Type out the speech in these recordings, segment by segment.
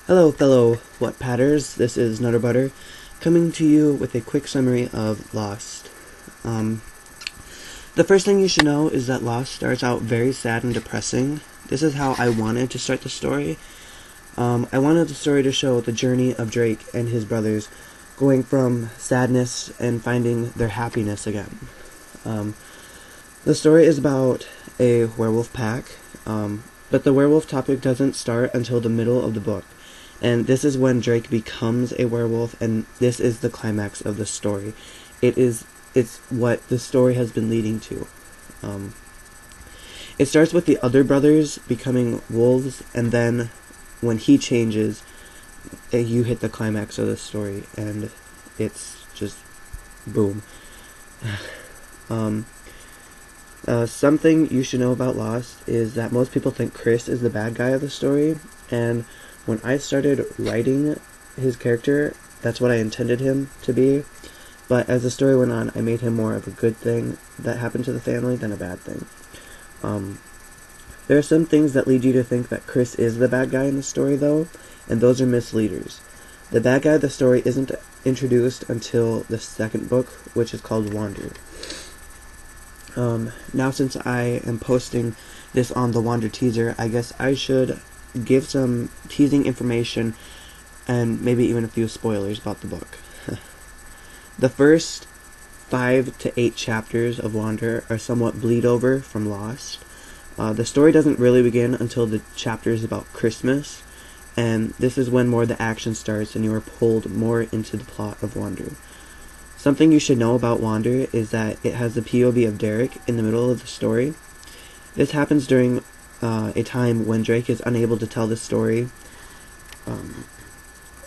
Hello, fellow What Patters. This is Nutter Butter, coming to you with a quick summary of Lost. The first thing you should know is that Lost starts out very sad and depressing. This is how I wanted to start the story. I wanted the story to show the journey of Drake and his brothers going from sadness and finding their happiness again. The story is about a werewolf pack, but the werewolf topic doesn't start until the middle of the book. And this is when Drake becomes a werewolf, and this is the climax of the story. It's what the story has been leading to. It starts with the other brothers becoming wolves, and then when he changes, you hit the climax of the story, and it's just boom. Something you should know about Lost is that most people think Chris is the bad guy of the story, and when I started writing his character, that's what I intended him to be, but as the story went on, I made him more of a good thing that happened to the family than a bad thing. There are some things that lead you to think that Chris is the bad guy in the story, though, and those are misleaders. The bad guy of the story isn't introduced until the second book, which is called Wander. Now since I am posting this on the Wander teaser, I guess I should give some teasing information and maybe even a few spoilers about the book. The first 5 to 8 chapters of Wander are somewhat bleed over from Lost. The story doesn't really begin until the chapters about Christmas, and this is when more of the action starts and you are pulled more into the plot of Wander. Something you should know about Wander is that it has the POV of Derek in the middle of the story. This happens during a time when Drake is unable to tell the story,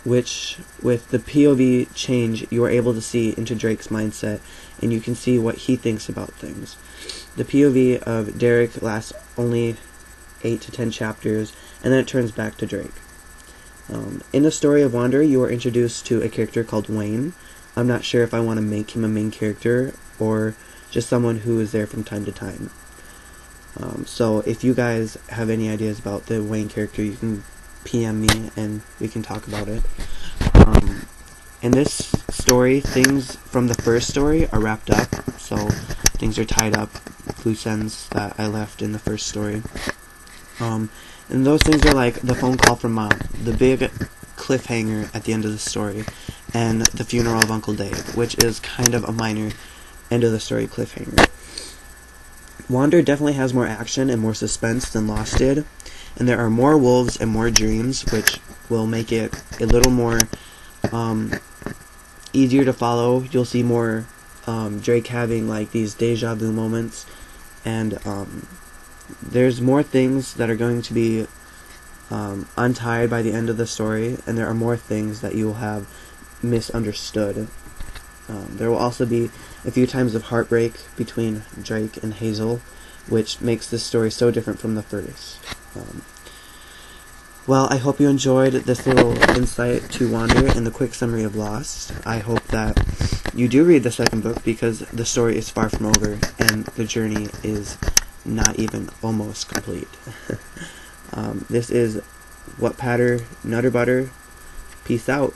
which, with the POV change, you are able to see into Drake's mindset, and you can see what he thinks about things. The POV of Derek lasts only 8 to 10 chapters, and then it turns back to Drake. In the story of Wander, you are introduced to a character called Wayne. I'm not sure if I want to make him a main character, or just someone who is there from time to time. So if you guys have any ideas about the Wayne character, you can PM me and we can talk about it. In this story, things from the first story are wrapped up, so things are tied up, loose ends that I left in the first story. And those things are like the phone call from Mom, the big cliffhanger at the end of the story, and the funeral of Uncle Dave, which is kind of a minor end of the story cliffhanger. Wander definitely has more action and more suspense than Lost did, and there are more wolves and more dreams, which will make it a little more easier to follow. You'll see more Drake having like these deja vu moments, and there's more things that are going to be untied by the end of the story, and there are more things that you will have misunderstood. There will also be a few times of heartbreak between Drake and Hazel, which makes this story so different from the first. Well, I hope you enjoyed this little insight to Wander and the quick summary of Lost. I hope that you do read the second book, because the story is far from over and the journey is not even almost complete. This is What Patter, Nutter Butter. Peace out.